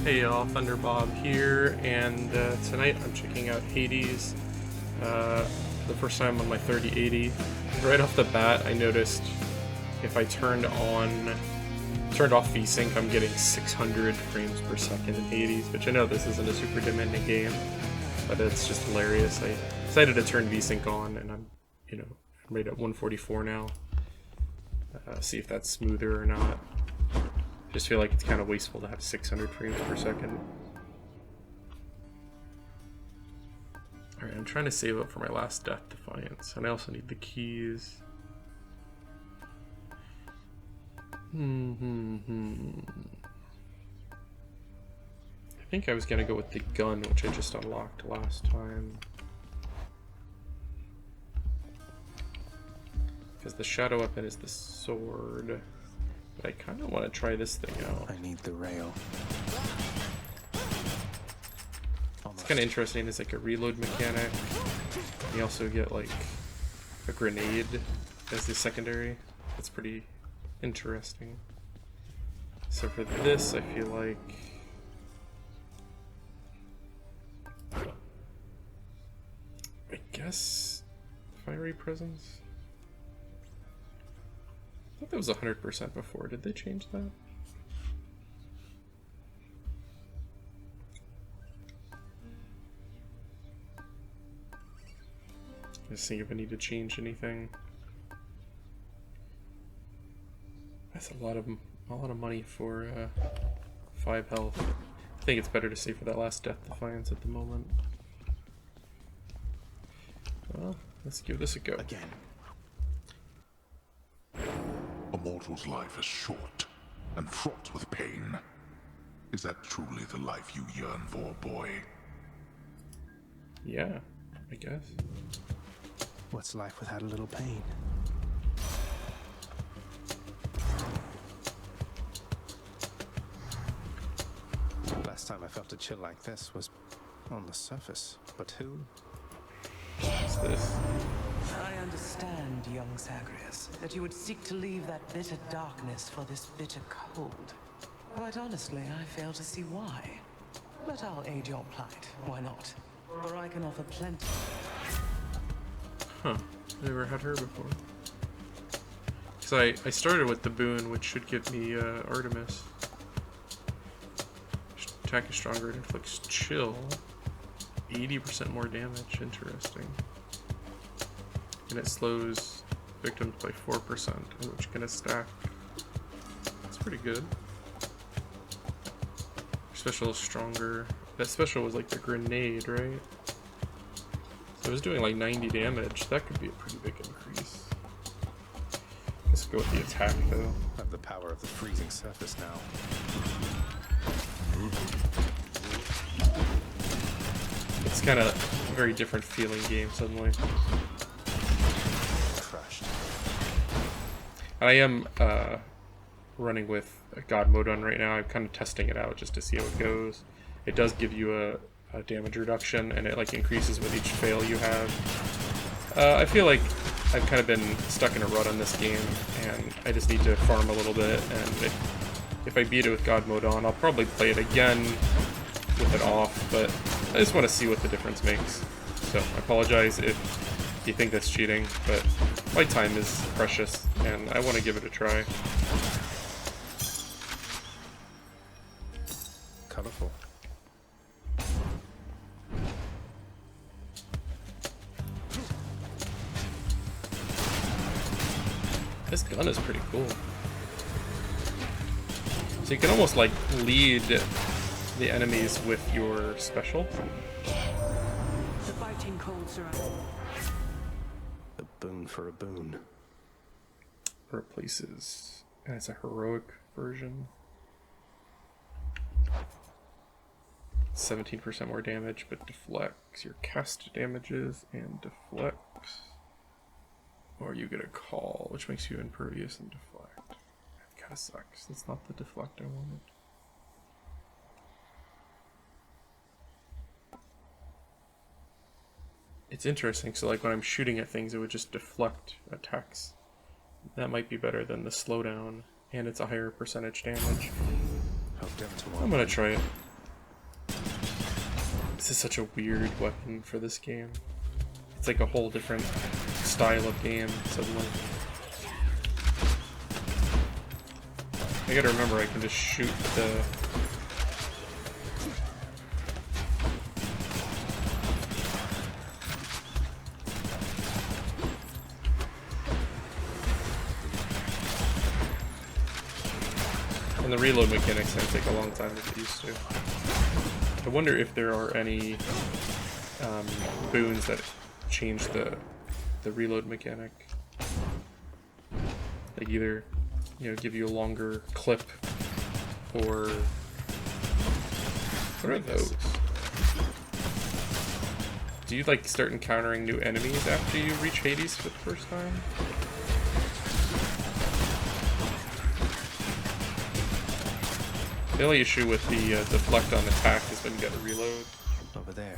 Hey y'all, Thunderbob here, and tonight I'm checking out Hades the first time on my 3080. Right off the bat, I noticed if I turned off VSync, I'm getting 600 frames per second in Hades, which I know this isn't a super demanding game, but it's just hilarious. I decided to turn VSync on, and I'm, right at 144 now. See if that's smoother or not. Just feel like it's kind of wasteful to have 600 frames per second. Alright, I'm trying to save up for my last Death Defiance, and I also need the keys. I think I was gonna go with the gun, which I just unlocked last time. Because the shadow weapon is the sword. But I kind of want to try this thing out. I need the rail. It's kind of interesting. It's like a reload mechanic. You also get like a grenade as the secondary. That's pretty interesting. So for this, I feel like I guess Fiery Presence. I thought that was 100% before. Did they change that? Just seeing if I need to change anything. That's a lot of money for 5 health. I think it's better to save for that last Death Defiance at the moment. Well, let's give this a go. Again. A mortal's life is short and fraught with pain. Is that truly the life you yearn for, boy? Yeah, I guess. What's life without a little pain? Last time I felt a chill like this was on the surface. But who? What's this? I understand, young Zagreus, that you would seek to leave that bitter darkness for this bitter cold. Quite honestly, I fail to see why. But I'll aid your plight. Why not? For I can offer plenty. Huh. Never had her before. Because I started with the boon, which should give me Artemis. Attack is stronger, it inflicts chill. 80% more damage. Interesting. And it slows victims by 4%, which can stack. That's pretty good. Special is stronger. That special was like the grenade, right? So it was doing like 90 damage. That could be a pretty big increase. Let's go with the attack though. I have the power of the freezing surface now. It's kind of a very different feeling game suddenly. Crushed. I am running with God mode on right now. I'm kind of testing it out just to see how it goes. It does give you a damage reduction, and it like increases with each fail you have. I feel like I've kind of been stuck in a rut on this game, and I just need to farm a little bit, and if I beat it with God mode on, I'll probably play it again with it off, but I just want to see what the difference makes. So I apologize if you think that's cheating, but my time is precious, and I want to give it a try. Colorful. This gun is pretty cool. So you can almost like lead the enemies with your special. The biting cold surrounds. A boon for a boon. Replaces, and it's a heroic version. 17% more damage, but deflects your cast damages and deflects. Or you get a call, which makes you impervious and deflect. That kinda sucks. That's not the deflect I wanted. It's interesting, so like when I'm shooting at things, it would just deflect attacks. That might be better than the slowdown, and it's a higher percentage damage. I'm gonna try it. This is such a weird weapon for this game. It's like a whole different style of game suddenly. I gotta remember I can just shoot the... And the reload mechanics can take a long time to get used to. I wonder if there are any boons that change the reload mechanic. Like either, you know, give you a longer clip, or what are those? Do you like start encountering new enemies after you reach Hades for the first time? The only issue with the deflect on attack is when you gotta reload. Over there.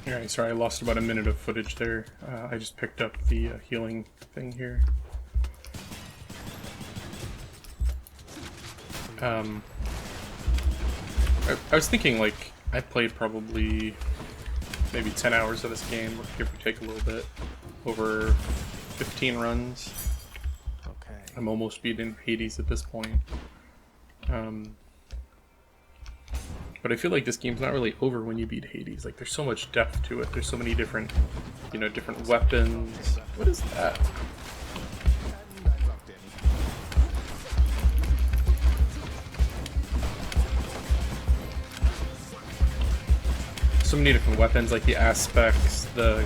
Alright, sorry, I lost about a minute of footage there. I just picked up the healing thing here. I was thinking, like, I played probably maybe 10 hours of this game, give or take a little bit, over 15 runs. Okay. I'm almost beating Hades at this point. But I feel like this game's not really over when you beat Hades. Like, there's so much depth to it. There's so many different, you know, different weapons. What is that? So many different weapons, like the aspects, the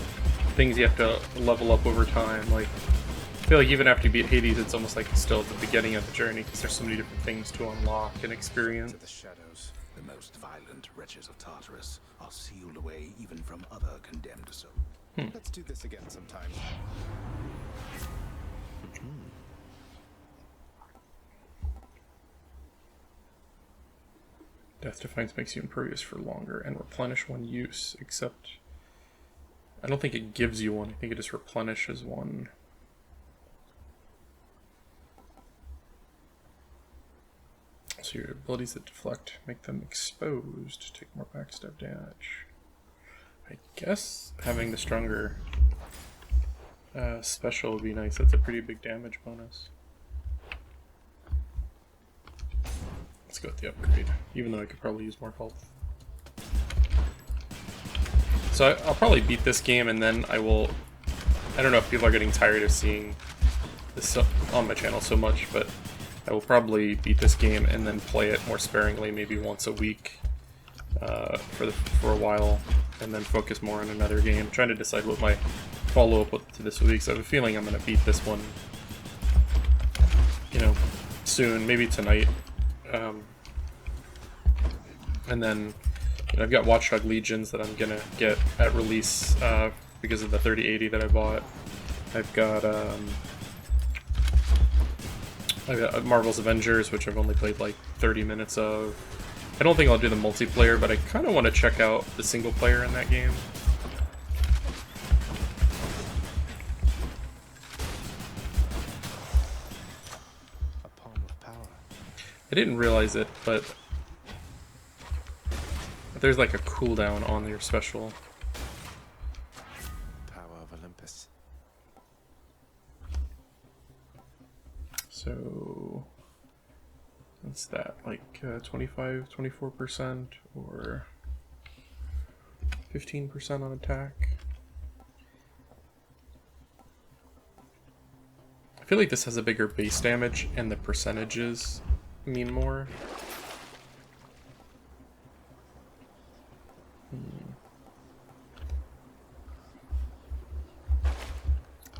things you have to level up over time. Like, I feel like even after you beat Hades, it's almost like it's still at the beginning of the journey, because there's so many different things to unlock and experience. The shadows. The most violent wretches of Tartarus are sealed away even from other condemned souls. Let's do this again sometime. Death Defiance makes you impervious for longer and replenish one use, except I don't think it gives you one. I think it just replenishes one. So your abilities that deflect make them exposed, take more backstab damage. I guess having the stronger special would be nice. That's a pretty big damage bonus. Let's go with the upgrade, even though I could probably use more health. So I'll probably beat this game, and then I will... I don't know if people are getting tired of seeing this on my channel so much, but I will probably beat this game and then play it more sparingly, maybe once a week for a while, and then focus more on another game. I'm trying to decide what my follow-up to this week, so I have a feeling I'm going to beat this one, you know, soon, maybe tonight. And then, you know, I've got Watchdog Legions that I'm gonna get at release because of the 3080 that I bought. I've got Marvel's Avengers, which I've only played like 30 minutes of. I don't think I'll do the multiplayer, but I kind of want to check out the single player in that game. A palm of power. I didn't realize it, but there's like a cooldown on your special. Power of Olympus. So what's that, like 24% or 15% on attack? I feel like this has a bigger base damage and the percentages mean more.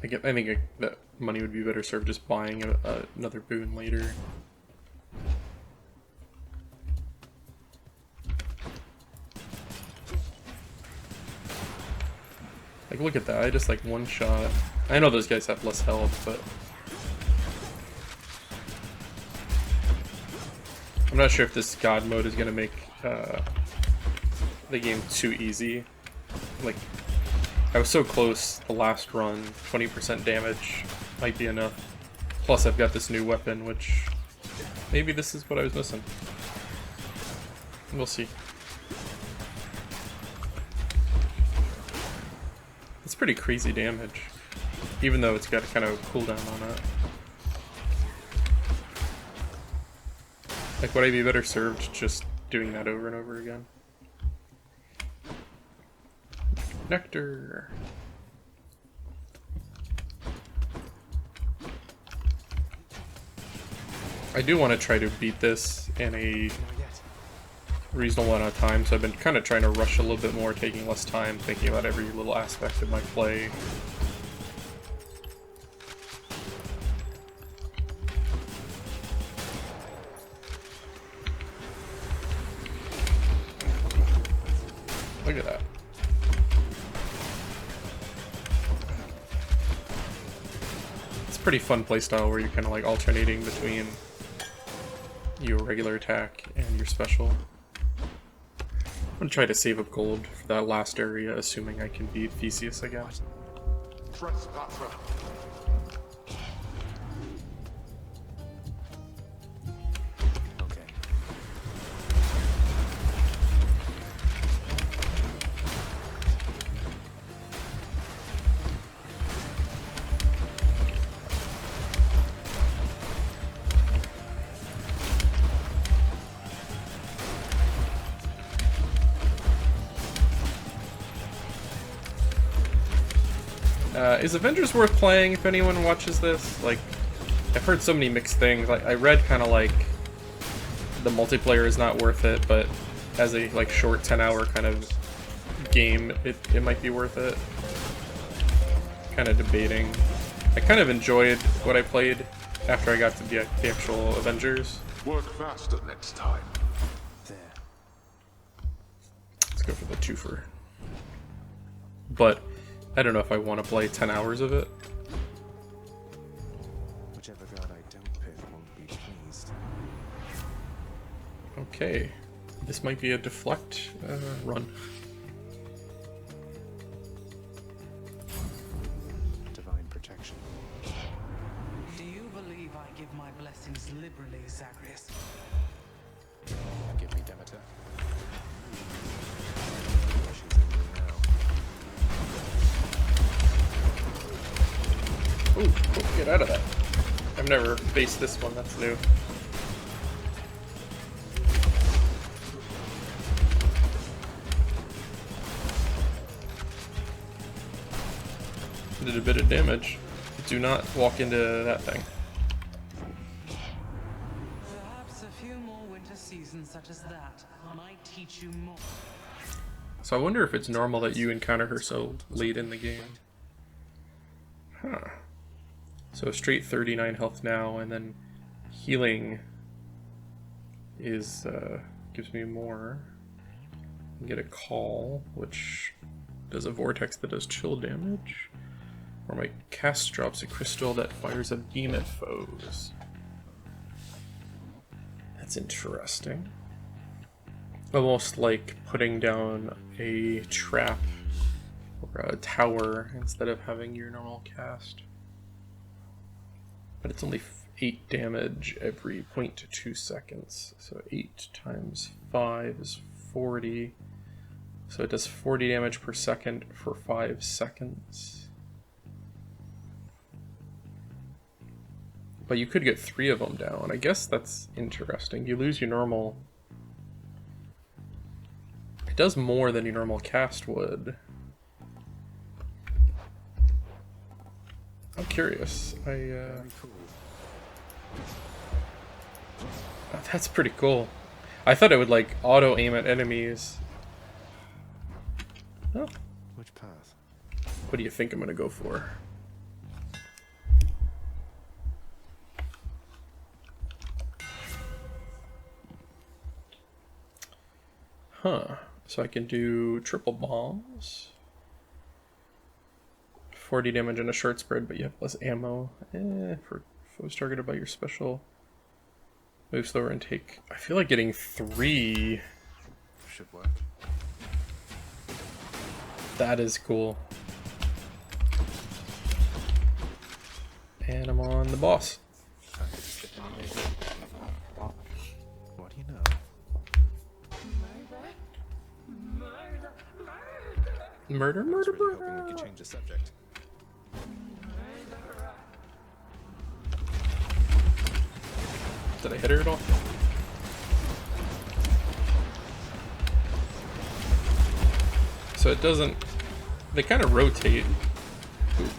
I think that money would be better served just buying another boon later. Like, look at that, I just like one shot. I know those guys have less health, but I'm not sure if this God mode is gonna make the game too easy. Like, I was so close the last run. 20% damage might be enough. Plus I've got this new weapon, which maybe this is what I was missing. We'll see. It's pretty crazy damage, even though it's got kind of a cooldown on it. Like, would I be better served just doing that over and over again? Nectar. I do want to try to beat this in a reasonable amount of time, so I've been kind of trying to rush a little bit more, taking less time, thinking about every little aspect of my play. Look at that. It's a pretty fun playstyle where you're kind of like alternating between your regular attack and your special. I'm gonna try to save up gold for that last area, assuming I can beat Theseus again. Trespasser. Okay. Is Avengers worth playing if anyone watches this? Like, I've heard so many mixed things. Like, I read kind of like the multiplayer is not worth it, but as a like short 10-hour kind of game, it might be worth it. Kind of debating. I kind of enjoyed what I played after I got to the actual Avengers. Work faster next time. There. Let's go for the twofer. But I don't know if I want to play 10 hours of it. Whichever god I don't pick won't be pleased. Okay, this might be a deflect run. Divine protection. Do you believe I give my blessings liberally, Zagreus? Give me Demeter. She's in me now. Ooh, get out of that. I've never faced this one, that's new. Did a bit of damage. Do not walk into that thing. Perhaps a few more winter seasons such as that might teach you more. So I wonder if it's normal that you encounter her so late in the game. Huh. So straight 39 health now, and then healing is gives me more. I get a call, which does a vortex that does chill damage. Or my cast drops a crystal that fires a beam at foes. That's interesting. Almost like putting down a trap or a tower instead of having your normal cast. But it's only 8 damage every 0.2 seconds. So 8 times 5 is 40. So it does 40 damage per second for 5 seconds. But you could get 3 of them down. I guess that's interesting. You lose your normal... It does more than your normal cast would. I'm curious. That's pretty cool. I thought it would like auto aim at enemies. Oh. Which path? What do you think I'm gonna go for? Huh. So I can do triple bombs. 40 damage in a short spread, but you have less ammo. For foes targeted by your special. Move slower and take... I feel like getting 3... Should work. That is cool. And I'm on the boss. What do you know? Murder, I was murder, really hoping we murder. could change the subject. Did I hit her at all? So it doesn't... They kind of rotate. Ooh.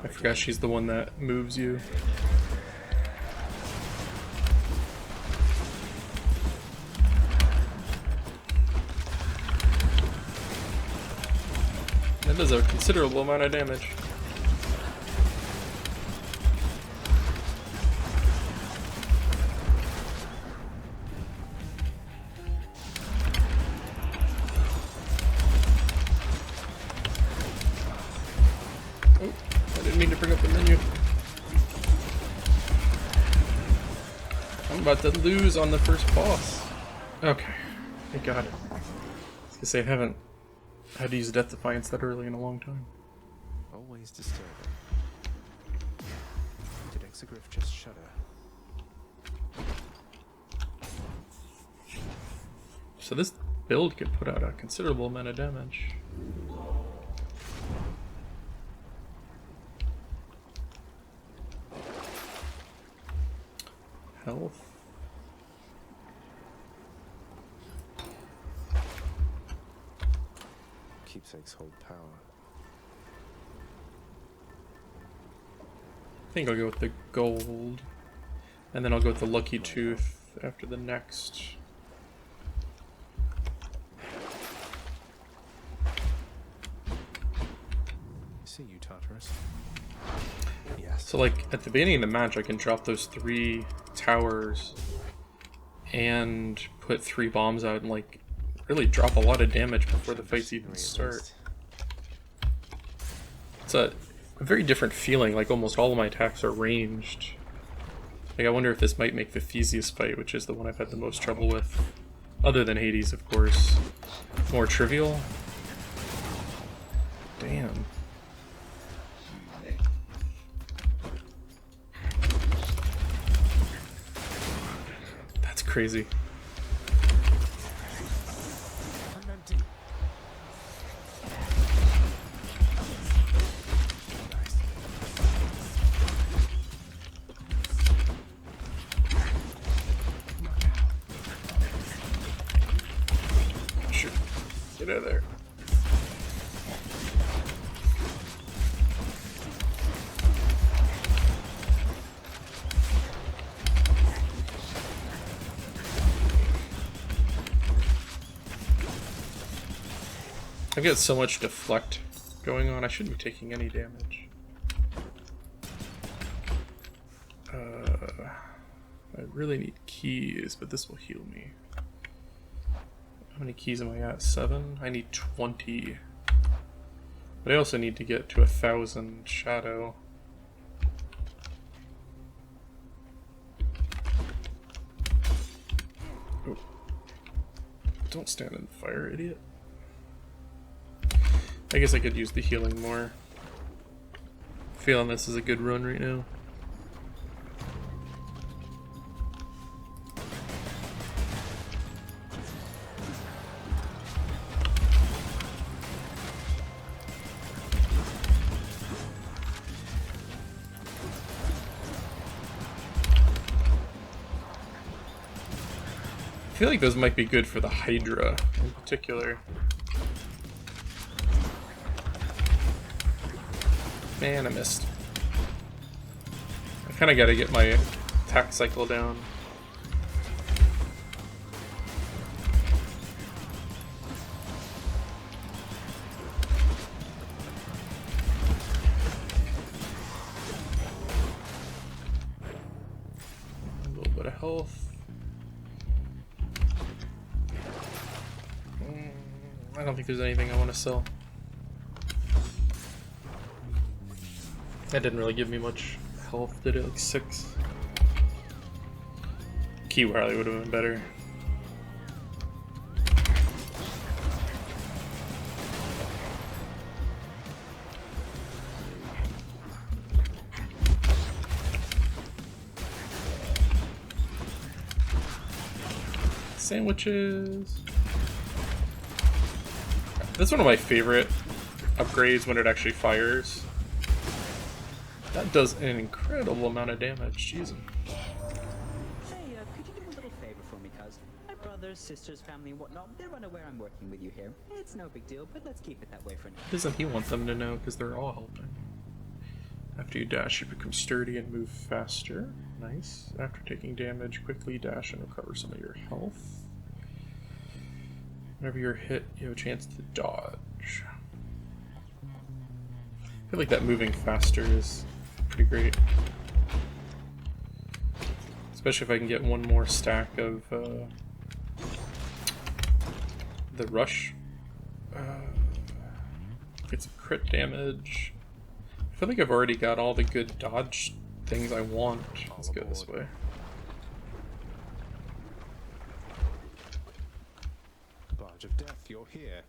I forgot she's the one that moves you. That does a considerable amount of damage. Oh, I didn't mean to bring up the menu. I'm about to lose on the first boss. Okay, thank God. I was gonna say I haven't had to use Death Defiance that early in a long time. Always disturbing. Did Exegriff just shudder? So this build could put out a considerable amount of damage. Health. Keepsakes hold power. I think I'll go with the gold. And then I'll go with the Lucky Tooth after the next. See you, Tartarus. Yes. So like at the beginning of the match I can drop those 3 towers and put 3 bombs out and like really drop a lot of damage before the fights even start. It's a very different feeling, like almost all of my attacks are ranged. Like I wonder if this might make the Theseus fight, which is the one I've had the most trouble with, other than Hades of course, more trivial. Damn. That's crazy. I'm empty. Shoot. Get out of there. I've got so much deflect going on, I shouldn't be taking any damage. I really need keys, but this will heal me. How many keys am I at? 7? I need 20. But I also need to get to 1,000 shadow. Oh. Don't stand in the fire, idiot. I guess I could use the healing more. Feeling this is a good run right now. I feel like those might be good for the Hydra in particular. Man, I missed. I kind of got to get my attack cycle down. A little bit of health. I don't think there's anything I want to sell. That didn't really give me much health, did it? Like 6. key probably would have been better. Sandwiches. That's one of my favorite upgrades when it actually fires. That does an incredible amount of damage. Jesus. Hey, could you do a little favor for me, cuz? My brothers, sisters, family, and whatnot, they're unaware I'm working with you here. It's no big deal, but let's keep it that way for now. Doesn't he want them to know? Because they're all helping. After you dash, you become sturdy and move faster. Nice. After taking damage, quickly dash and recover some of your health. Whenever you're hit, you have a chance to dodge. I feel like that moving faster is pretty great. Especially if I can get one more stack of the rush. Get some crit damage. I feel like I've already got all the good dodge things I want. Let's go this way. Barge of death, you're here.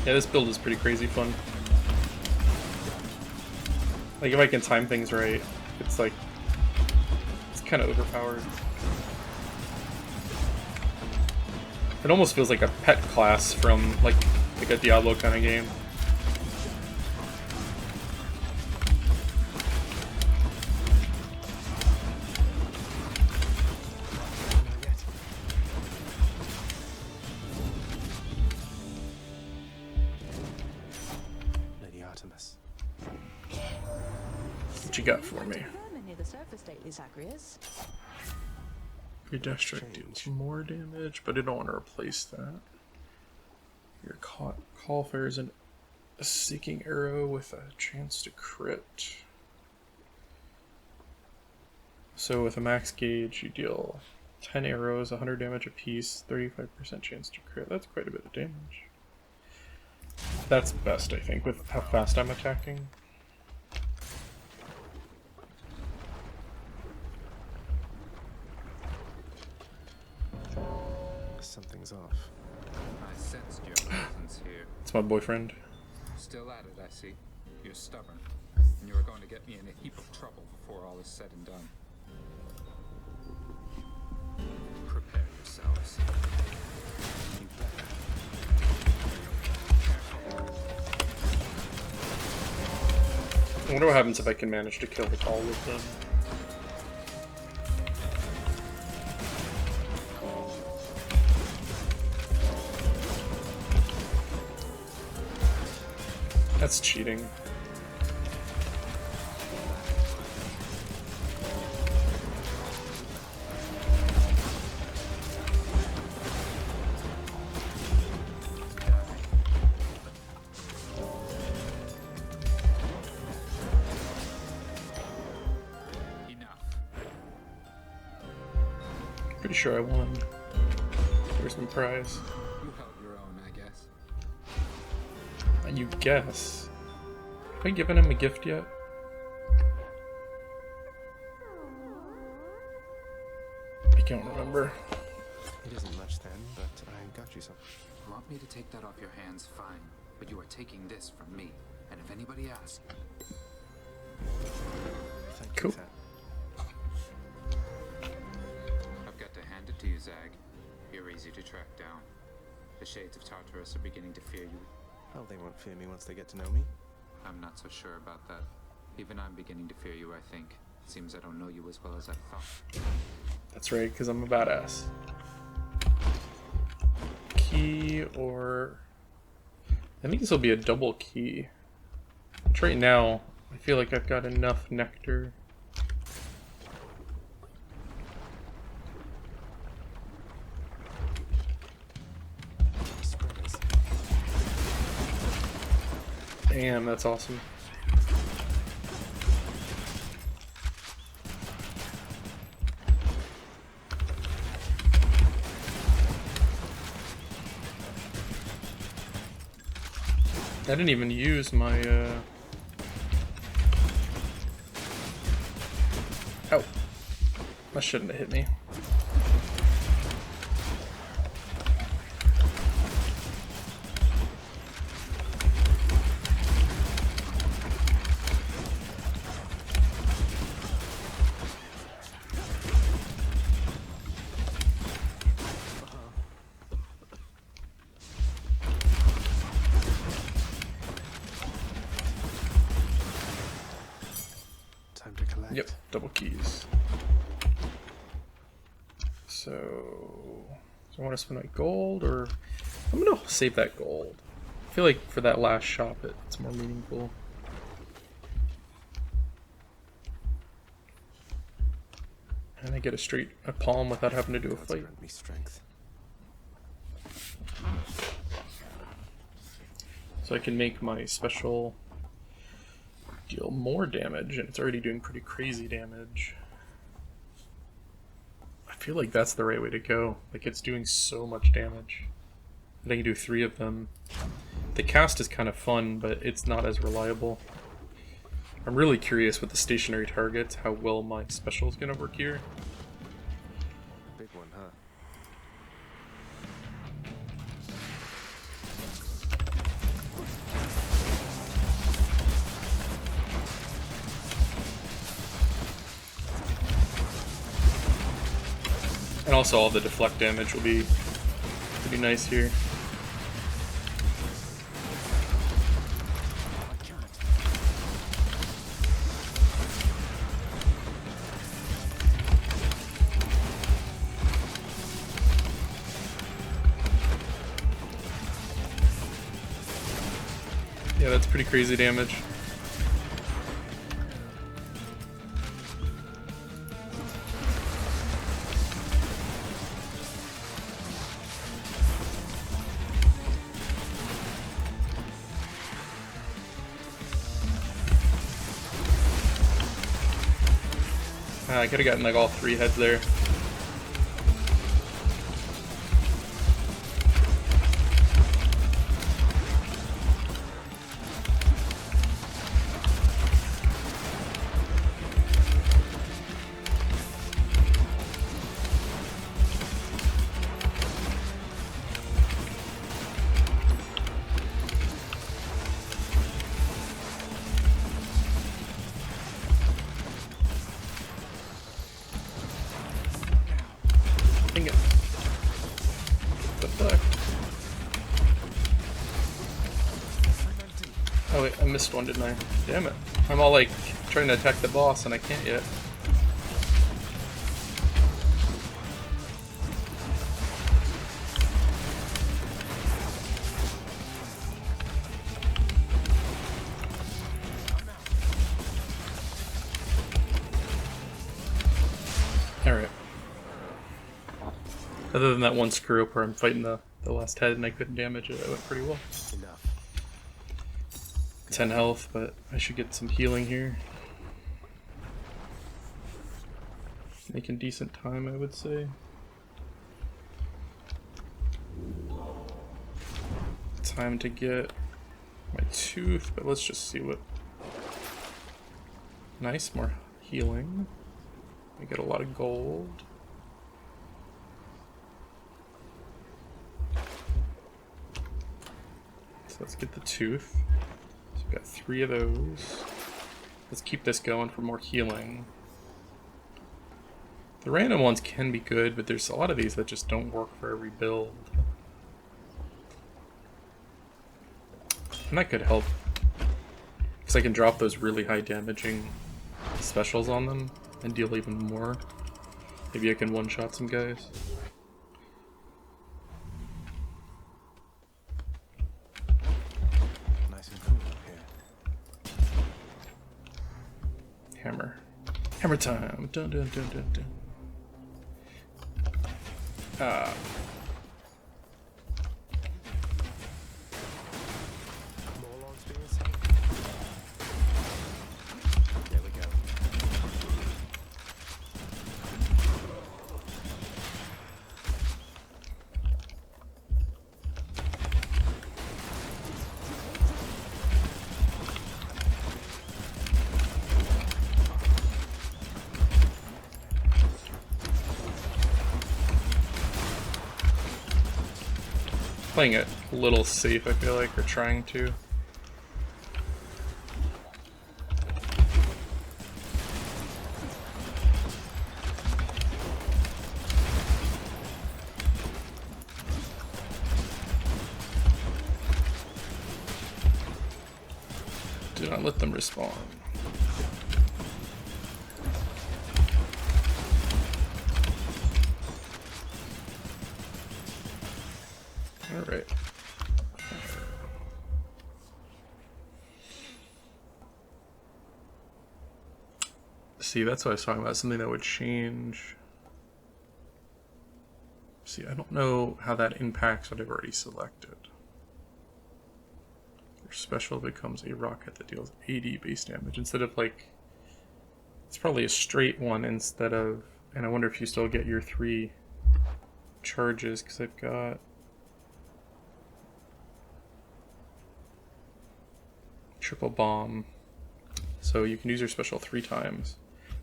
Yeah, this build is pretty crazy fun. Like, if I can time things right, it's like, it's kind of overpowered. It almost feels like a pet class from like a Diablo kind of game. What you got for me? Near the surface lately, Zagreus. Your dash strike deals more damage, but I don't want to replace that. Your call fires a seeking arrow with a chance to crit. So with a max gauge, you deal 10 arrows, 100 damage apiece, 35% chance to crit. That's quite a bit of damage. That's best, I think, with how fast I'm attacking. Something's off. I sensed your presence here. It's my boyfriend. Still at it, I see. You're stubborn, and you're going to get me in a heap of trouble before all is said and done. Prepare yourselves. I wonder what happens if I can manage to kill the call with them. That's cheating. Enough. Pretty sure I won. There's my prize. You held your own, I guess. You guess. Have I given him a gift yet? I can't remember. It isn't much then, but I got you some. Want me to take that off your hands? Fine. But you are taking this from me. And if anybody asks... Thank Cool. you, I've got to hand it to you, Zag. You're easy to track down. The shades of Tartarus are beginning to fear you. Oh, they won't fear me once they get to know me. I'm not so sure about that. Even I'm beginning to fear you, I think. Seems I don't know you as well as I thought. That's right, because I'm a badass. Key or... I think this will be a double key. Which right now, I feel like I've got enough nectar. Damn, that's awesome. I didn't even use my, Ow. That shouldn't have hit me. Yep, double keys. So I want to spend my gold, or I'm gonna save that gold. I feel like for that last shop, it's more meaningful. And I get a palm without having to do a fight. Grant me strength. So I can make my special deal more damage, and it's already doing pretty crazy damage. I feel like that's the right way to go. Like, it's doing so much damage. And I can do 3 of them. The cast is kind of fun, but it's not as reliable. I'm really curious with the stationary targets how well my special is going to work here. Big one, huh? And also all the deflect damage will be pretty nice here. Yeah, that's pretty crazy damage. I could have gotten like all 3 heads there. Dang it. What the fuck? Oh wait, I missed one, didn't I? Damn it. I'm all like trying to attack the boss and I can't yet. Alright. Other than that one screw up where I'm fighting the last head and I couldn't damage it, it went pretty well. Enough. 10 health, but I should get some healing here. Making decent time, I would say. Time to get my tooth, but let's just see what... Nice, more healing. I get a lot of gold. So let's get the tooth. So we've got 3 of those. Let's keep this going for more healing. The random ones can be good, but there's a lot of these that just don't work for every build. And that could help, because I can drop those really high damaging specials on them and deal even more. Maybe I can one-shot some guys. Nice and cool up here. Hammer. Hammer time! Dun dun dun dun dun. More long spears. There we go. playing it a little safe, I feel like, or trying to. Do not let them respawn. Alright. See, that's what I was talking about, something that would change. See, I don't know how that impacts what I've already selected. Your special becomes a rocket that deals 80 base damage instead of like, it's probably a straight one instead of, and I wonder if you still get your 3 charges because I've got triple bomb, so you can use your special 3 times.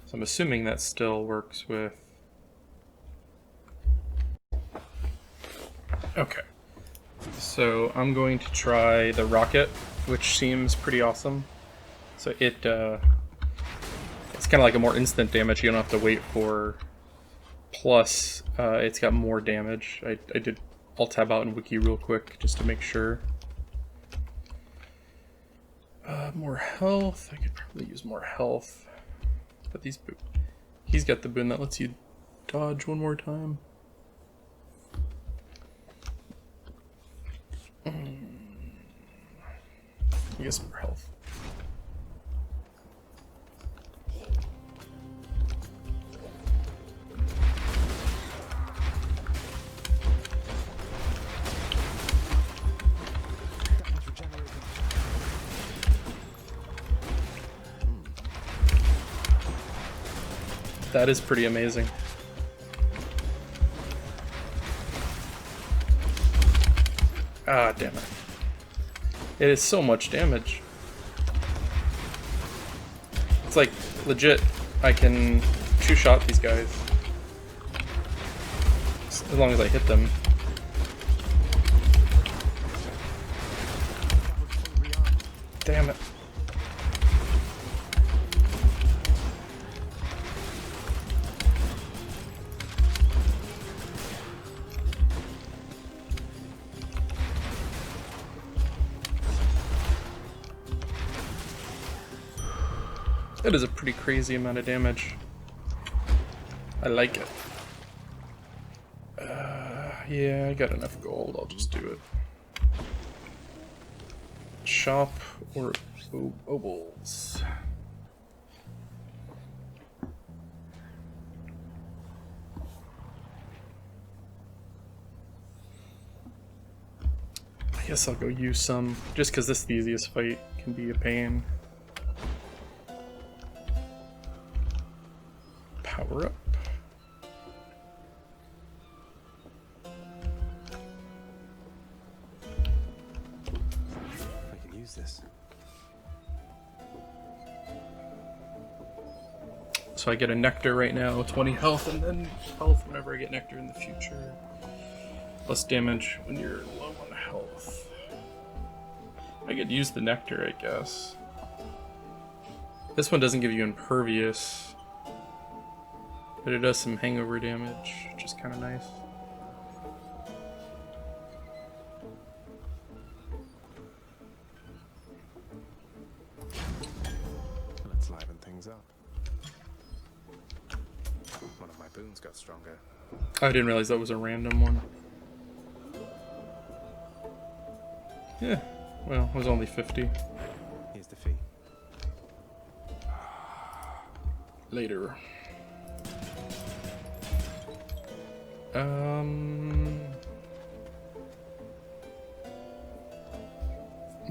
So I'm assuming that still works with. Okay, so I'm going to try the rocket, which seems pretty awesome. So it's kind of like a more instant damage. You don't have to wait for. Plus, it's got more damage. I did Alt tab out in Wiki real quick just to make sure. More health. I could probably use more health. But he's got the boon that lets you dodge one more time. I guess more health. That is pretty amazing. Ah, damn it. It is so much damage. It's like, legit, I can two-shot these guys. As long as I hit them. Damn it. That is a pretty crazy amount of damage. I like it. Yeah, I got enough gold. I'll just do it. Shop or obols. I guess I'll go use some, just because this Theseus fight can be a pain. Power up. I can use this. So I get a nectar right now, 20 health, and then health whenever I get nectar in the future. Less damage when you're low on health. I could use the nectar, I guess. This one doesn't give you impervious. But it does some hangover damage, which is kind of nice. Let's liven things up. One of my boons got stronger. I didn't realize that was a random one. Yeah, well, it was only 50. Here's the fee. Later.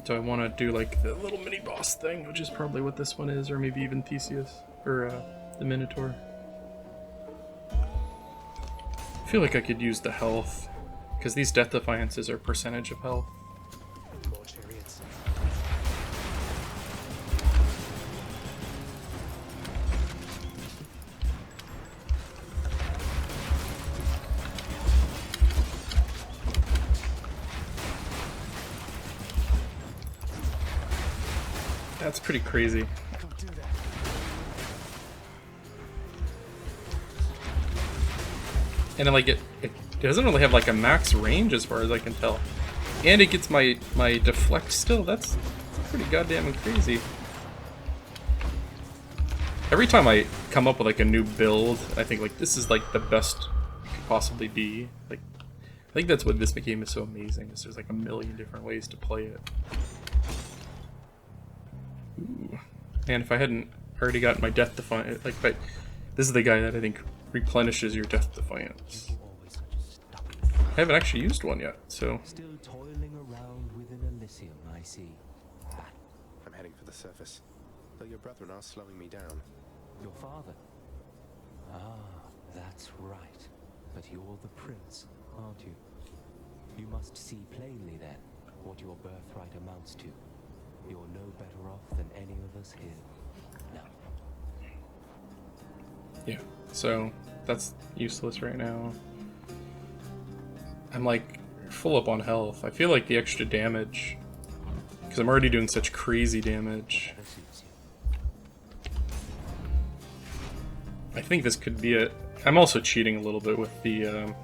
Do I want to do like the little mini boss thing, which is probably what this one is, or maybe even Theseus, or the Minotaur? I feel like I could use the health, because these Death Defiances are percentage of health. More chariots. That's pretty crazy. Don't do that. And then, like, it doesn't really have like a max range as far as I can tell. And it gets my deflect still. That's pretty goddamn crazy. Every time I come up with like a new build, I think like this is like the best it could possibly be. Like, I think that's what this game is so amazing. Is there's like a million different ways to play it. Ooh. And if I hadn't already gotten my Death Defiant, like, this is the guy that I think replenishes your Death Defiance. I haven't actually used one yet, so. Still toiling around within Elysium, I see. I'm heading for the surface. Though your brethren are slowing me down. Your father? Ah, that's right. But you're the prince, aren't you? You must see plainly then what your birthright amounts to. You're no better off than any of us here. Now. Yeah, so that's useless right now. I'm like full up on health. I feel like the extra damage, because I'm already doing such crazy damage. I think this could be it. I'm also cheating a little bit with the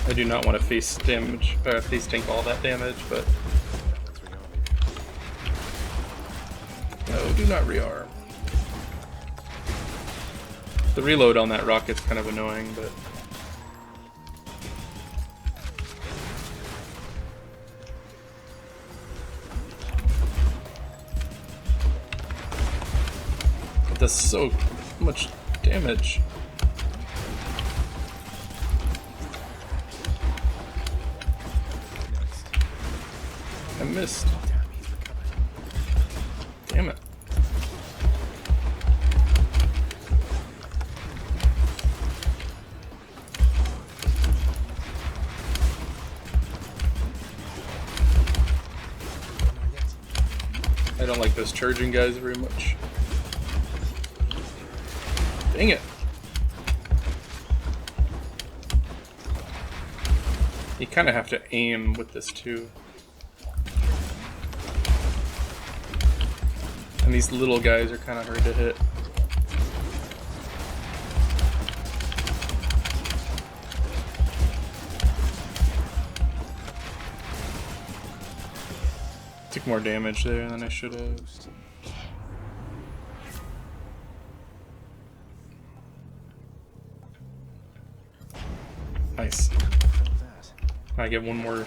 I do not want to face tank all that damage, but no, do not rearm. The reload on that rocket's kind of annoying, but it does so much damage. I missed. Damn it. I don't like those charging guys very much. Dang it. You kind of have to aim with this too. And these little guys are kind of hard to hit. Took more damage there than I should have. Nice. I get one more.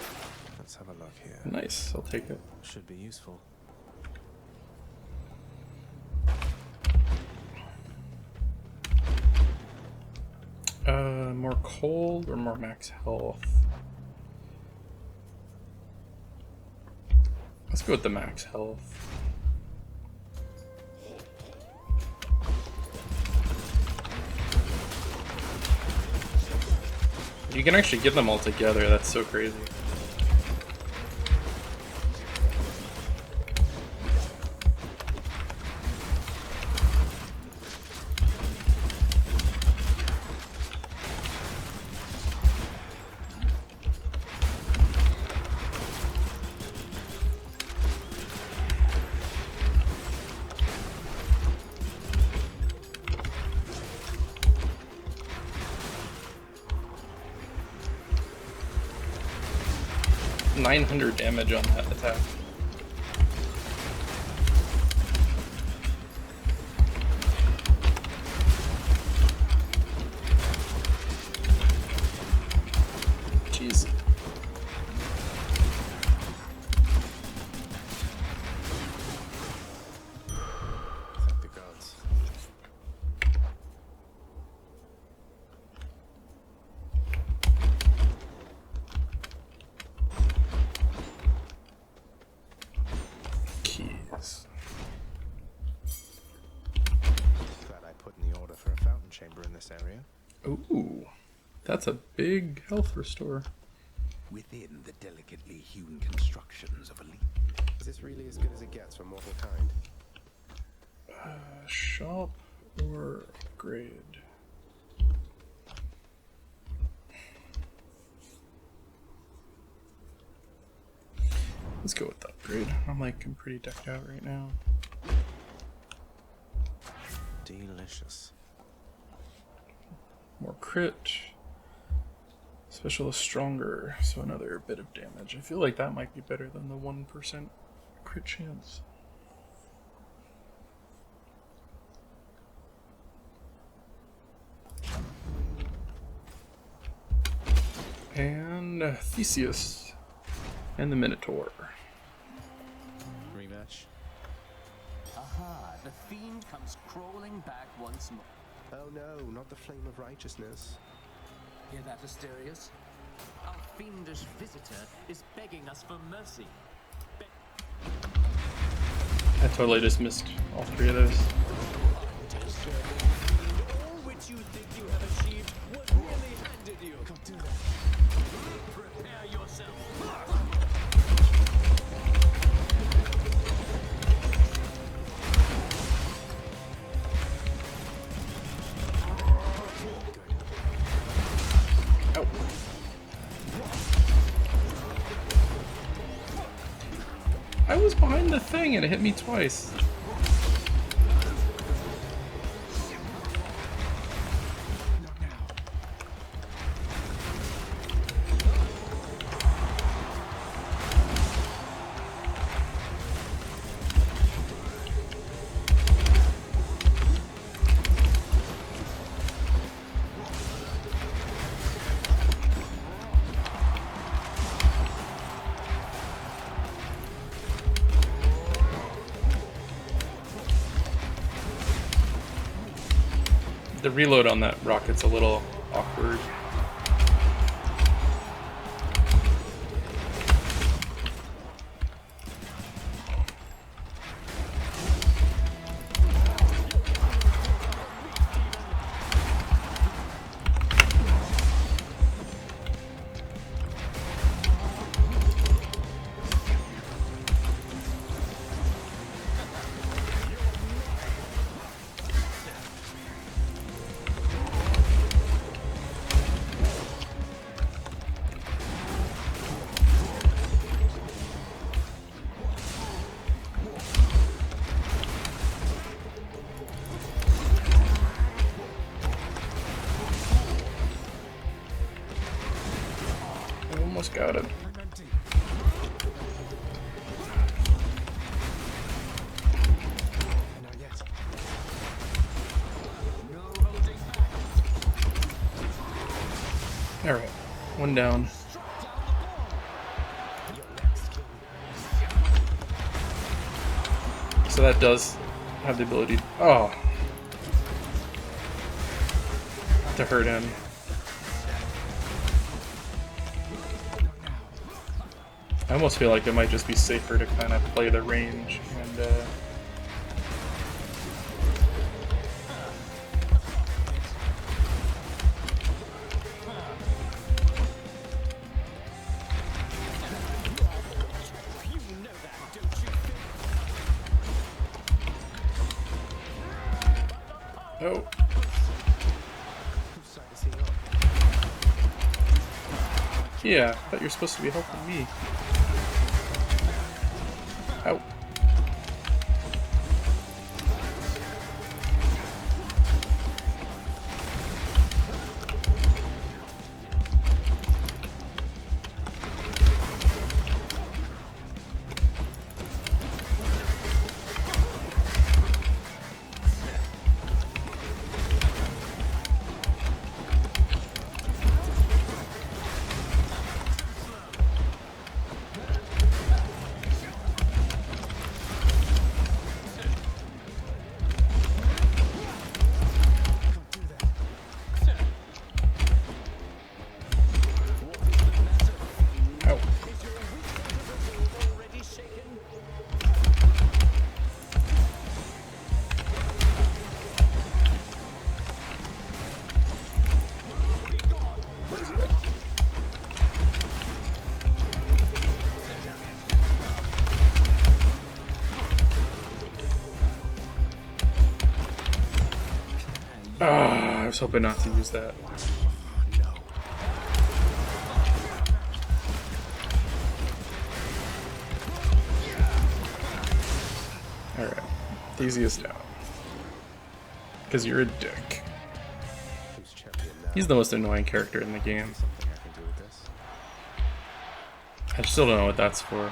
Let's have a look here. Nice, I'll take it. Should be useful. More cold or more max health? Let's go with the max health. You can actually get them all together, that's so crazy. .900 damage on that attack. Jeez. Thank the gods. Glad I put in the order for a fountain chamber in this area. Ooh, that's a big health restore. Within the delicately hewn constructions of a leap. Is this really as good as it gets for mortal kind? Shop or upgrade? Let's go with the upgrade. I'm pretty decked out right now. Delicious. More crit. Specialist stronger, so another bit of damage. I feel like that might be better than the 1% crit chance. And Theseus and the Minotaur. Rematch. Aha, the fiend comes crawling back once more. Oh no, not the flame of righteousness. Hear that, Asterius? Our fiendish visitor is begging us for mercy. I totally just missed all three of those. All which you think you have achieved was really handed you. Can't do that. Prepare yourself. Ow. I was behind the thing and it hit me twice. The reload on that rocket's a little awkward. Almost got it. Not yet. Alright, one down. So that does have the ability to hurt him. I almost feel like it might just be safer to kind of play the range and oh. Yeah, I thought you were supposed to be helping me. Ow. I was hoping not to use that. Theseus down. Because you're a dick. Who's champion now? He's the most annoying character in the game. Something I can do with this. I still don't know what that's for.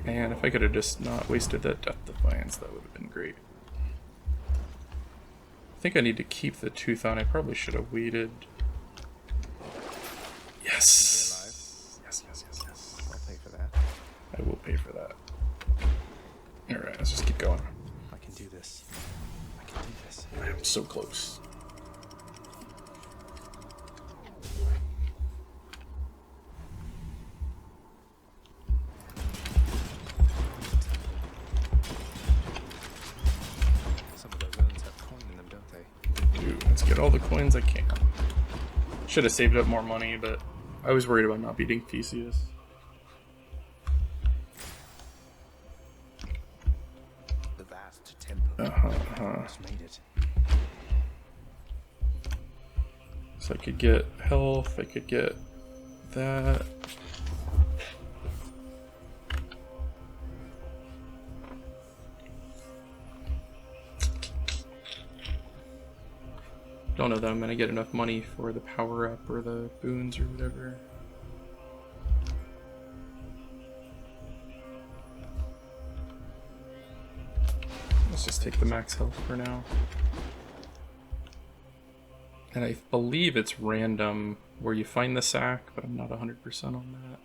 And if I could have just not wasted that Death Defiance, that would have been great. I think I need to keep the tooth on. I probably should have waited. Yes! Yes, yes, yes, yes. I'll pay for that. I will pay for that. Alright, let's just keep going. I can do this. I can do this. I'm so close. Some of those urns have coin in them, don't they? Dude, let's get all the coins I can. Should have saved up more money, but I was worried about not beating Theseus. The vast temple. Almost made it. So I could get health, I could get that. Don't know that I'm gonna get enough money for the power up or the boons or whatever. Let's just take the max health for now. And I believe it's random where you find the sack, but I'm not 100% on that.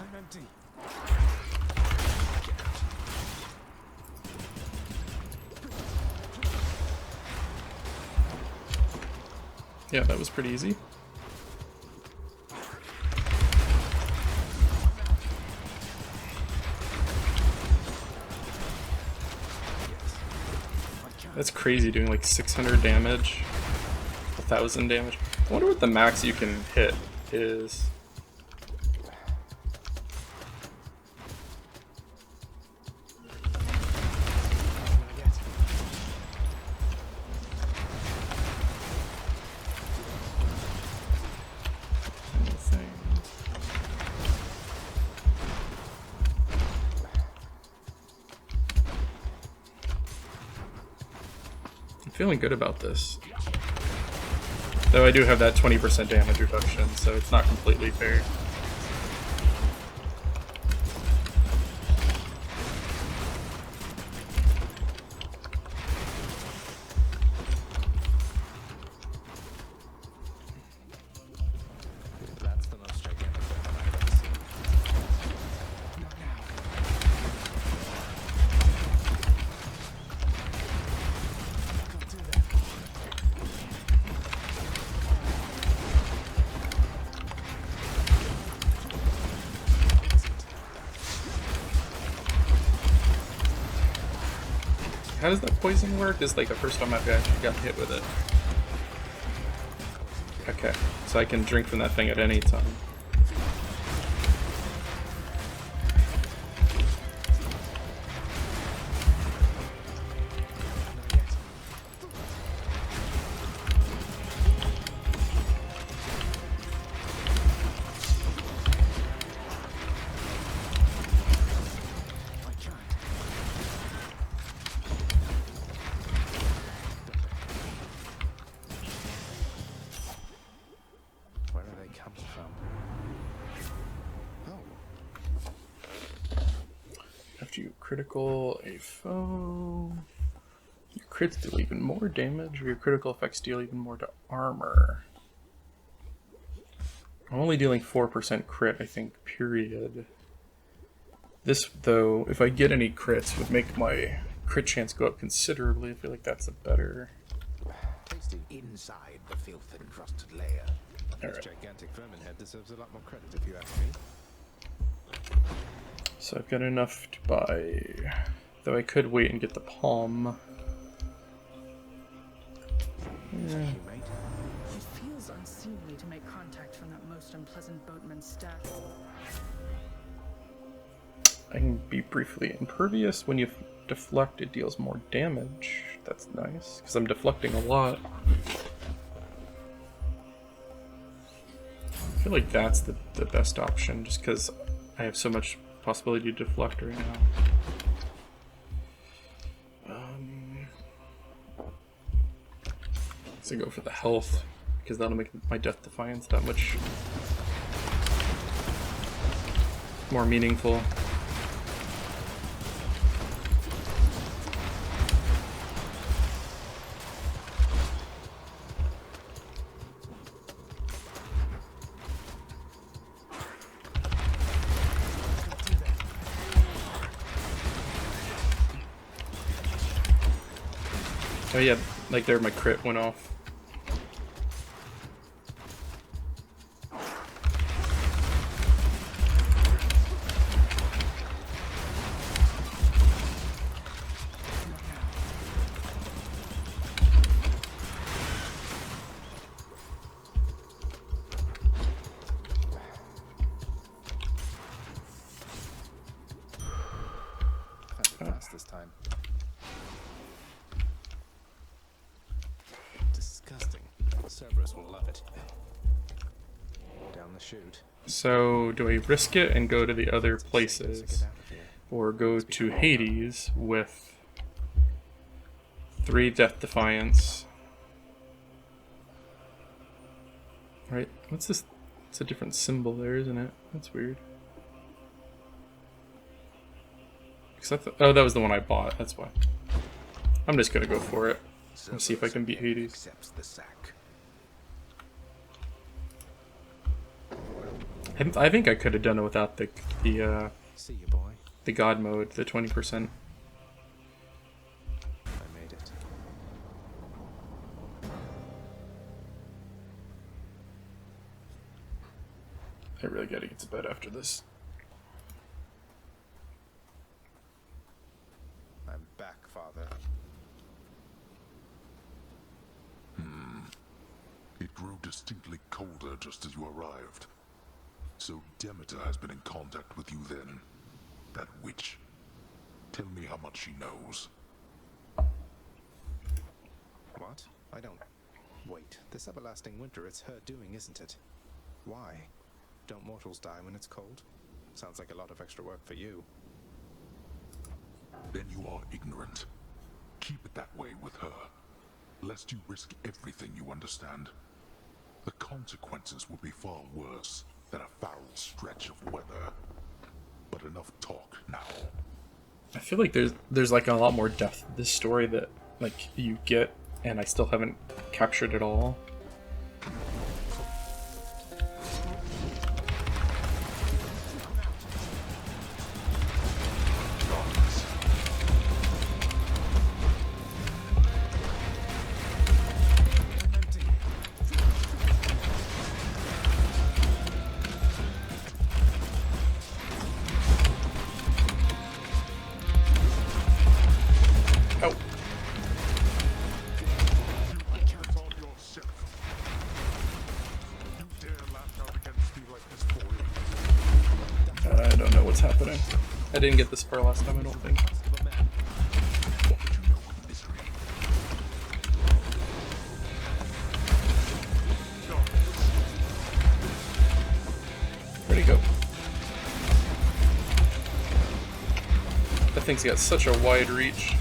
I'm empty. Yeah, that was pretty easy. That's crazy, doing like 600 damage, 1,000 damage. I wonder what the max you can hit is. Feeling good about this. Though I do have that 20% damage reduction, so it's not completely fair. That's the most gigantic weapon I've ever seen. Not now. Can't do that. How does that poison work? It's like the first time I've actually got hit with it. Okay, so I can drink from that thing at any time. Where are they coming from? Oh. After you critical a foe, your crits deal even more damage, or your critical effects deal even more to armor. I'm only dealing 4% crit, I think, period. This, though, if I get any crits, would make my crit chance go up considerably. I feel like that's a better... Tasty. Inside the filth encrusted layer. This Alright. gigantic vermin head deserves a lot more credit if you ask me. So I've got enough to buy... Though I could wait and get the palm. Yeah. You mate. It feels unseemly to make contact from that most unpleasant boatman's staff. I can be briefly impervious. When you deflect, it deals more damage. That's nice, because I'm deflecting a lot. I feel like that's the best option, just because I have so much possibility to deflect right now. So go for the health, because that'll make my Death Defiance that much more meaningful. Oh yeah, like there my crit went off. Fast this time. Disgusting. Cerberus will love it. Down the chute. So do I risk it and go to the other places, or go to Hades with 3 Death Defiance? Right? What's this? It's a different symbol there, isn't it? That's weird. Oh, that was the one I bought. That's why. I'm just gonna go for it. Let's see if I can beat Hades. I think I could have done it without the God mode, the 20%. I made it. I really gotta get to bed after this. I'm back, Father. It grew distinctly colder just as you arrived. So Demeter has been in contact with you then. That witch. Tell me how much she knows. What? I don't... Wait, this everlasting winter, it's her doing, isn't it? Why? Don't mortals die when it's cold? Sounds like a lot of extra work for you. Then you are ignorant. Keep it that way with her, lest you risk everything you understand. The consequences will be far worse than a foul stretch of weather. But enough talk now. I feel like there's like a lot more depth to this story that like you get, and I still haven't captured it all. I didn't get this far last time, I don't think. Where'd he go? That thing's got such a wide reach.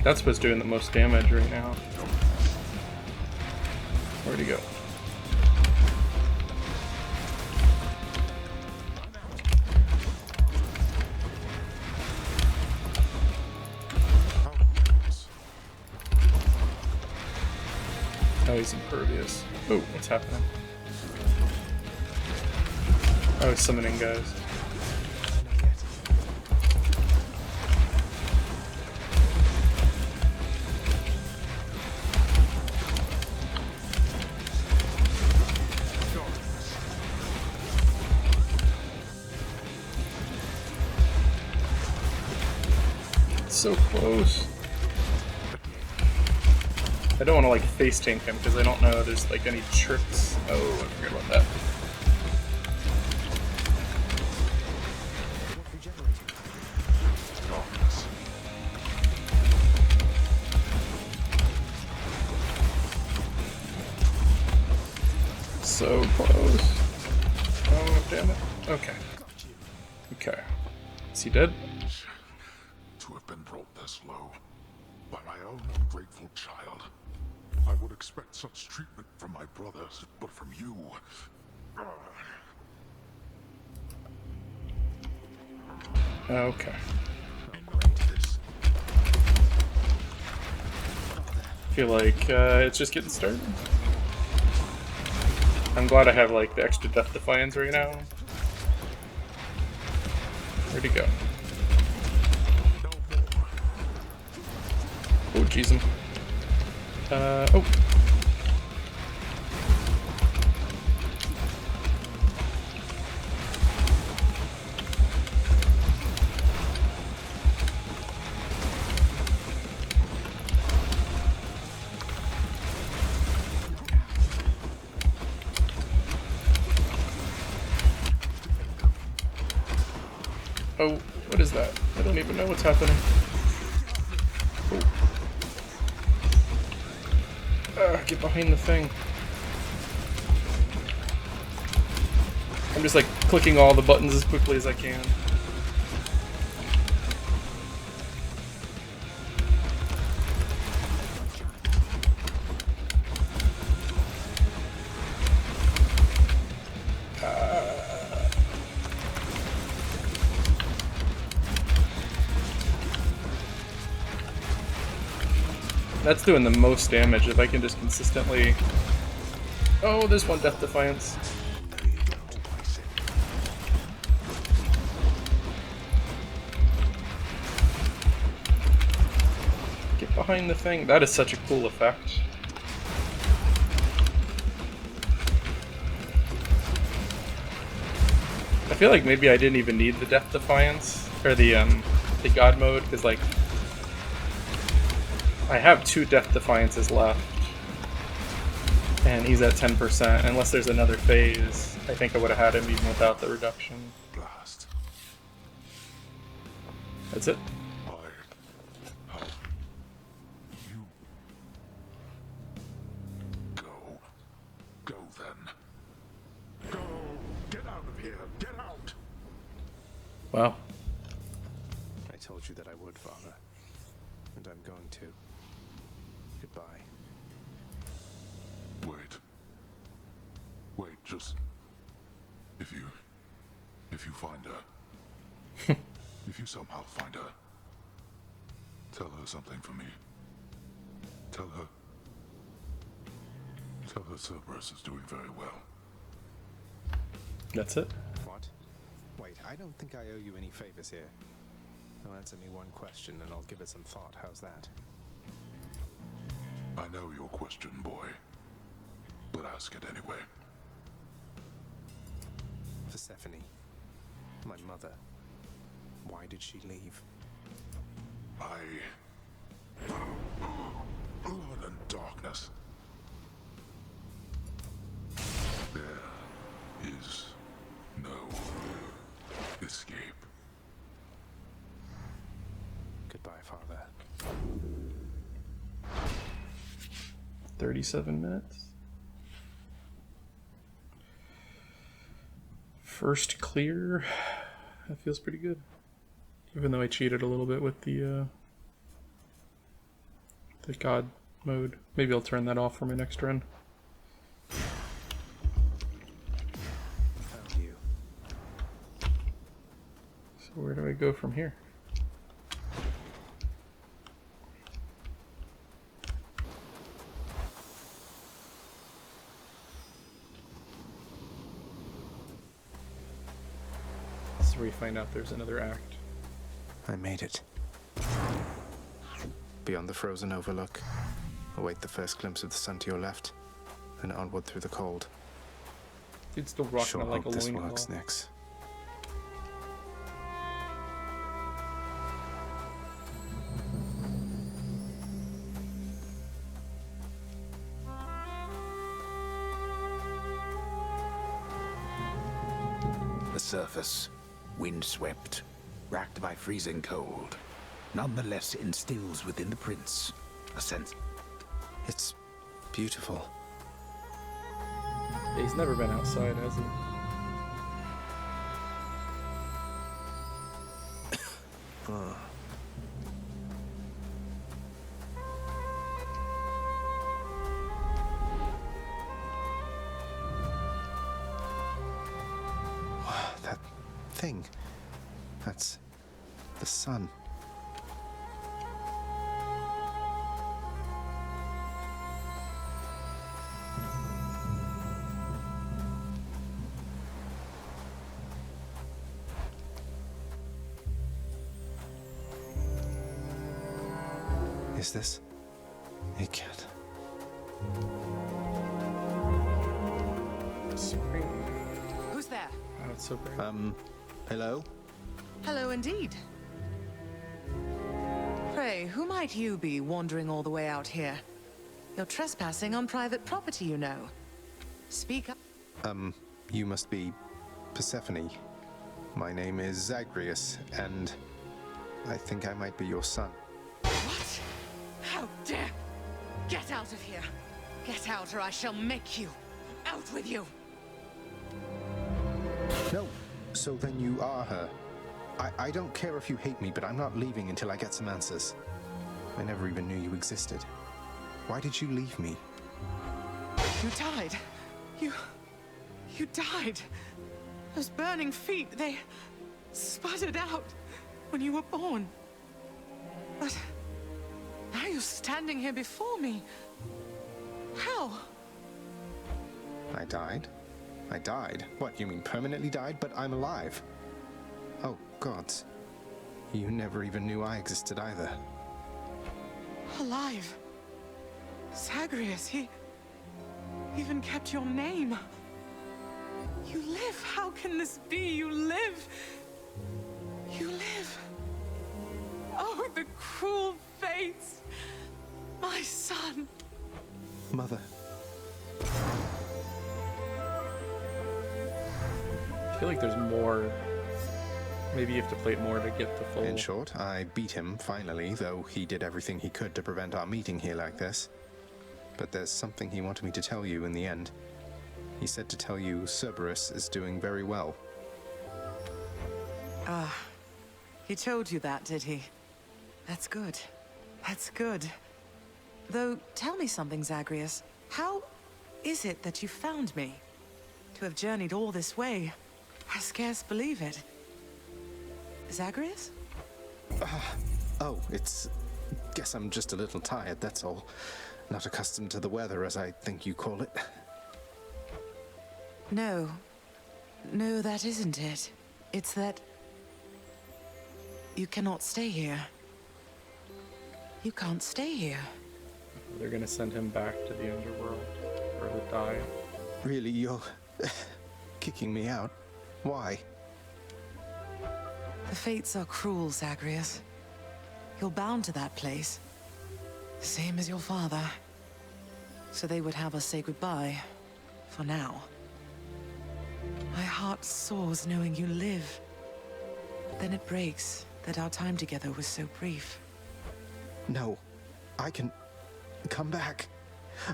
That's what's doing the most damage right now. Where'd he go? Oh, he's impervious. Oh, what's happening? Oh, he's summoning guys. So close. I don't want to like face tank him because I don't know there's like any tricks. Oh, I forgot about that. So close. Oh, damn it. Okay. Okay. Is he dead? To have been brought this low by my own ungrateful child. I would expect such treatment from my brothers, but from you... Okay. I feel like it's just getting started. I'm glad I have like the extra Death Defiance right now. Where'd he go? Oh, jeez. Oh. Oh, what is that? I don't even know what's happening. Oh. Get behind the thing. I'm just like clicking all the buttons as quickly as I can. That's doing the most damage if I can just consistently... Oh, there's one Death Defiance. Get behind the thing. That is such a cool effect. I feel like maybe I didn't even need the Death Defiance, or the God mode, because like, I have 2 Death Defiances left, and he's at 10%. Unless there's another phase, I think I would have had him even without the reduction. Blast. That's it. You go. Go then. Go. Get out of here. Get out. Wow. I told you that I would, Father. And I'm going to. Goodbye. Wait, just... If you find her... if you somehow find her... Tell her something for me. Tell her Cerberus is doing very well. That's it? What? Wait, I don't think I owe you any favors here. Now answer me one question and I'll give it some thought. How's that? I know your question, boy. But ask it anyway. Persephone, my mother, why did she leave? Blood and darkness. There is no escape. Goodbye, Father. 37 minutes. First clear. That feels pretty good. Even though I cheated a little bit with the God mode. Maybe I'll turn that off for my next run. Found you. So where do I go from here? This is where you find out there's another act. I made it. Beyond the frozen overlook, await the first glimpse of the sun to your left, and onward through the cold. Dude's still rocking Sure it like a hope this loincloth. works next. the surface, windswept, racked by freezing cold, nonetheless instills within the prince a sense. It's beautiful. He's never been outside, has he? That thing. That's the sun. Is this? It can't. Spring. Who's there? Oh, it's so bright. Hello? Hello indeed. Pray, who might you be wandering all the way out here? You're trespassing on private property, you know. Speak up. You must be Persephone. My name is Zagreus, and I think I might be your son. What? How dare! Get out of here! Get out or I shall make you! Out with you! No, so then you are her. I don't care if you hate me, but I'm not leaving until I get some answers. I never even knew you existed. Why did you leave me? You died. You died. Those burning feet, they sputtered out when you were born. But now you're standing here before me. How? I died? I died? What, you mean permanently died? But I'm alive. Oh, gods. You never even knew I existed either. Alive. Zagreus, he even kept your name. You live. How can this be? You live. You live. Oh, the cruel fates. My son. Mother. I feel like there's more. Maybe you have to play it more to get the full. In short, I beat him finally, though he did everything he could to prevent our meeting here like this. But there's something he wanted me to tell you in the end. He said to tell you Cerberus is doing very well. Ah, he told you that, did he? That's good. That's good. Though, tell me something, Zagreus. How is it that you found me? To have journeyed all this way, I scarce believe it. Zagreus? Oh, it's... Guess I'm just a little tired, that's all. Not accustomed to the weather, as I think you call it. No. No, that isn't it. It's that... you cannot stay here. You can't stay here. They're gonna send him back to the underworld, or to die. Really, you're... kicking me out? Why? The fates are cruel, Zagreus. You're bound to that place. Same as your father. So they would have us say goodbye. For now. My heart soars knowing you live. Then it breaks that our time together was so brief. No. I can... come back.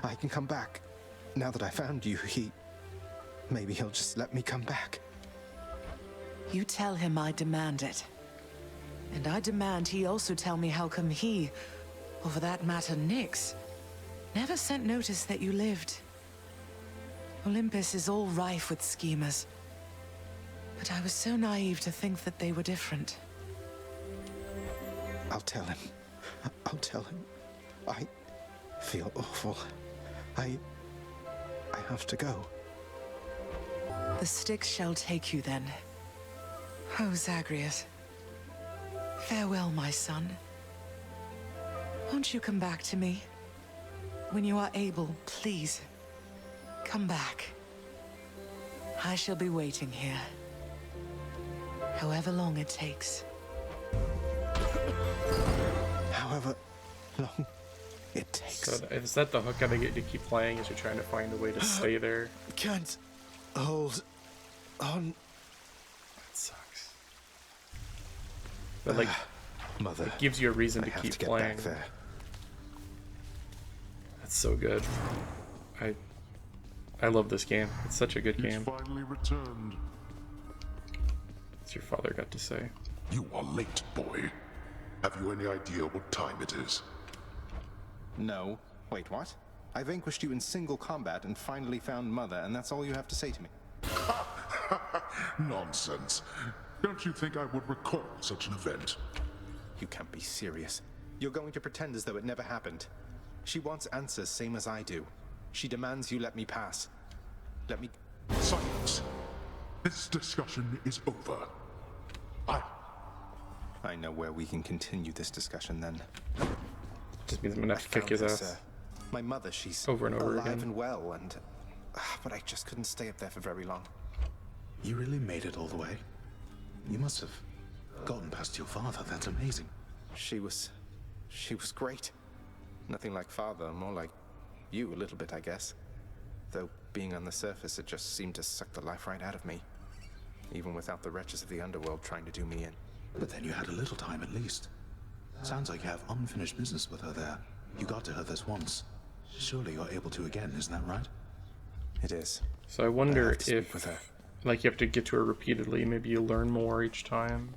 I can come back. Now that I found you, maybe he'll just let me come back. You tell him I demand it. And I demand he also tell me how come he, or for that matter Nyx, never sent notice that you lived. Olympus is all rife with schemers. But I was so naive to think that they were different. I'll tell him. I'll tell him. I feel awful. I have to go. The STYX shall take you then. Oh, Zagreus. Farewell, my son. Won't you come back to me? When you are able, please. Come back. I shall be waiting here. However long it takes. However long it takes. So is that the hook I get to keep playing? Is you're trying to find a way to stay there? Can't hold on sucks. But like, Mother, it gives you a reason to I have keep to get playing. back there. That's so good. I love this game. It's such a good He's game. finally returned. What's your father got to say? You are late, boy. Have you any idea what time it is? No. Wait, what? I vanquished you in single combat and finally found Mother, and that's all you have to say to me. Nonsense. Don't you think I would recall such an event? You can't be serious. You're going to pretend as though it never happened. She wants answers same as I do. She demands you let me pass. Let me... Silence. This discussion is over. I know where we can continue this discussion then. Just means I'm gonna have to kick his found ass. this, my mother, she's over and over alive again. and well, and... but I just couldn't stay up there for very long. You really made it all the way? You must have gotten past your father. That's amazing. She was great. Nothing like father, more like you a little bit, I guess. Though being on the surface, it just seemed to suck the life right out of me. Even without the wretches of the underworld trying to do me in. But then you had a little time at least. Sounds like you have unfinished business with her there. You got to her this once. Surely you're able to again, isn't that right? It is. So I wonder have to speak if, with her. like, you have to get to her repeatedly. Maybe you learn more each time.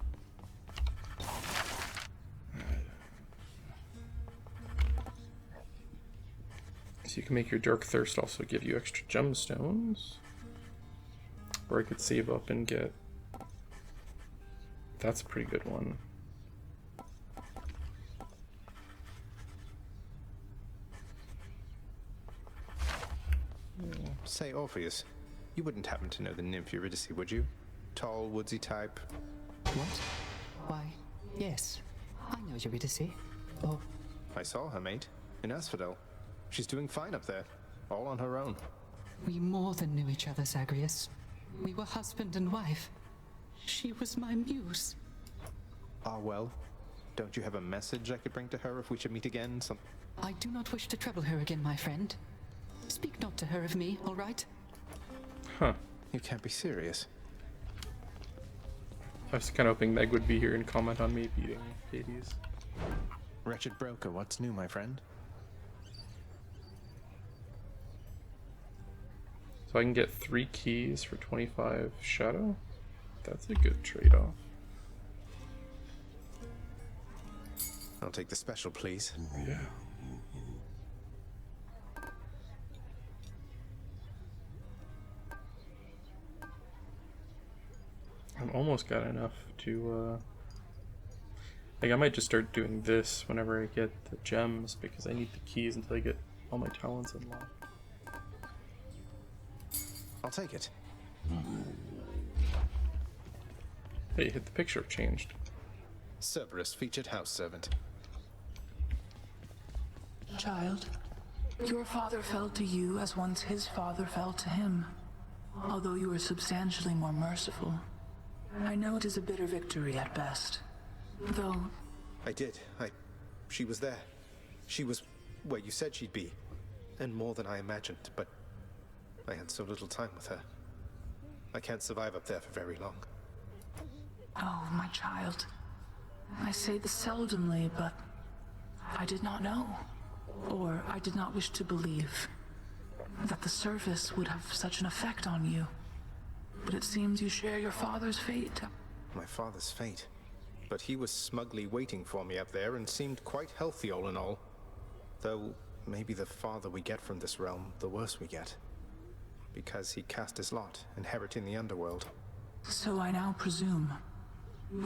So you can make your Dark Thirst also give you extra gemstones. Or I could save up and get... That's a pretty good one. Say, Orpheus, you wouldn't happen to know the nymph Eurydice, would you? Tall, woodsy type. What? Why, yes. I know Eurydice. Oh. I saw her, mate. In ASPHODEL. She's doing fine up there. All on her own. We more than knew each other, Zagreus. We were husband and wife. She was my muse. Ah, well. Don't you have a message I could bring to her if we should meet again? I do not wish to trouble her again, my friend. Speak not to her of me, all right? Huh. You can't be serious. I was kind of hoping Meg would be here and comment on me beating Hades. Wretched broker, what's new, my friend? So I can get 3 keys for 25 shadow. That's a good trade-off. I'll take the special, please. Yeah. I've almost got enough to, like, I might just start doing this whenever I get the gems, because I need the keys until I get all my talents unlocked. I'll take it. Hey, hit the picture changed. Cerberus, featured house servant. Child, your father fell to you as once his father fell to him. Although you were substantially more merciful. I know it is a bitter victory at best. Though... I did. She was there. She was where you said she'd be. And more than I imagined, but I had so little time with her. I can't survive up there for very long. Oh, my child. I say this seldomly, but I did not know. Or I did not wish to believe that the surface would have such an effect on you. But it seems you share your father's fate. My father's fate. But he was smugly waiting for me up there and seemed quite healthy all in all. Though, maybe the farther we get from this realm, the worse we get. Because he cast his lot, inheriting the underworld. So I now presume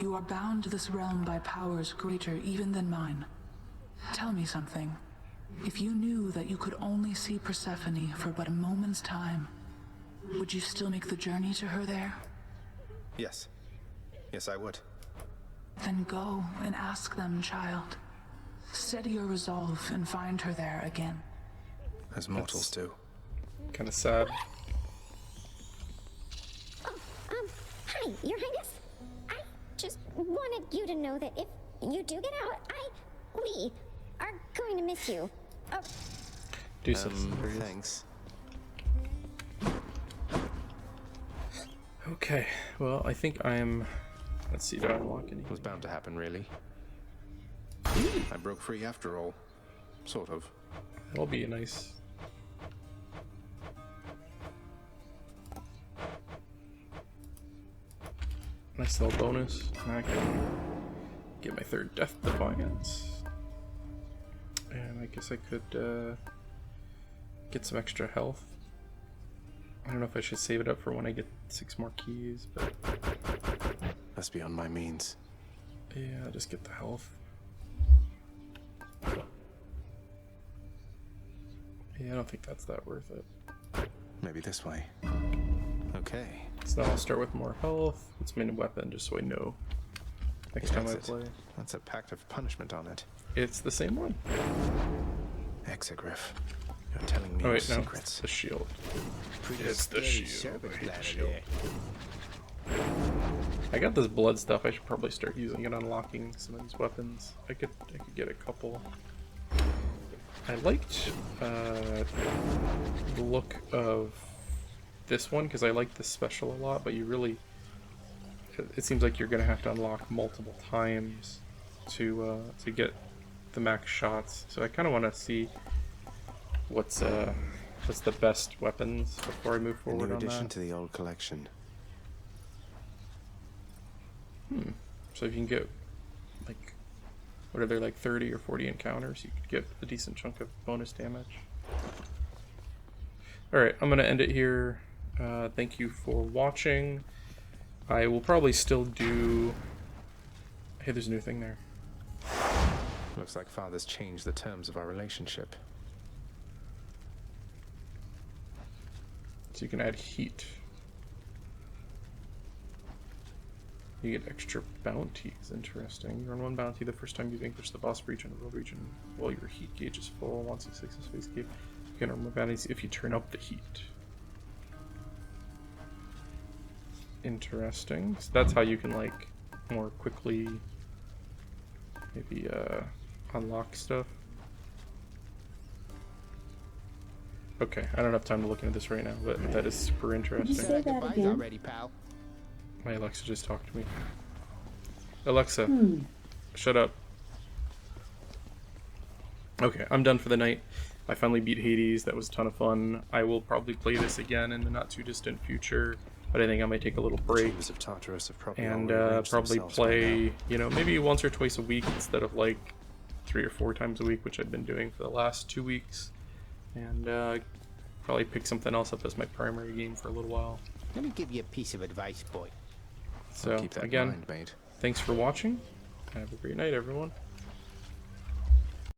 you are bound to this realm by powers greater even than mine. Tell me something. If you knew that you could only see Persephone for but a moment's time, would you still make the journey to her there? Yes. Yes, I would. Then go and ask them, child. Steady your resolve and find her there again. As mortals do. Kind of sad. Hi, Your Highness. I just wanted you to know that if you do get out, we are going to miss you. Oh. Do some thanks. Okay, well, I think I'm... Let's see, do I unlock any? It was bound to happen, really. I broke free after all. Sort of. That'll be a nice... Nice little bonus. I can get my third Death Defiance. And I guess I could get some extra health. I don't know if I should save it up for when I get 6 more keys, but... That's beyond my means. Yeah, I'll just get the health. Yeah, I don't think that's that worth it. Maybe this way. Okay. So I'll start with more health. It's main weapon, just so I know next time I play. That's a pact of punishment on it. It's the same one. Exegriff. You're telling me oh, wait, your no, secrets. It's the shield. Pretty It's the scary shield. service I hate the ladder shield. there. I got this blood stuff. I should probably start using it, unlocking some of these weapons. I could get a couple. I liked the look of this one because I like this special a lot, but you really, it seems like you're gonna have to unlock multiple times to get the max shots. So I kind of want to see what's the best weapons before I move forward A new on addition that. to the old collection. So if you can get like, what are there, like 30 or 40 encounters, you could get a decent chunk of bonus damage. Alright, I'm gonna end it here. Thank you for watching. I will probably still do... Hey, there's a new thing there. Looks like Father's changed the terms of our relationship. So you can add heat. You get extra bounties. Interesting. You earn 1 bounty the first time you vanquish the boss region or world region while your heat gauge is full. Once you successfully escape, you can earn more bounties if you turn up the heat. Interesting. So that's how you can like more quickly maybe unlock stuff. Okay, I don't have time to look into this right now, but that is super interesting. Say that again. Already, pal. My Alexa just talked to me. Alexa, shut up. Okay, I'm done for the night. I finally beat Hades. That was a ton of fun. I will probably play this again in the not too distant future, but I think I might take a little break Of Tartarus have probably and all rearranged probably themselves by play, now. you know, maybe once or twice a week instead of like 3 or 4 times a week, which I've been doing for the last 2 weeks, and probably pick something else up as my primary game for a little while. Let me give you a piece of advice, boy. So Keep that in again, mind, mate. thanks for watching. Have a great night, everyone.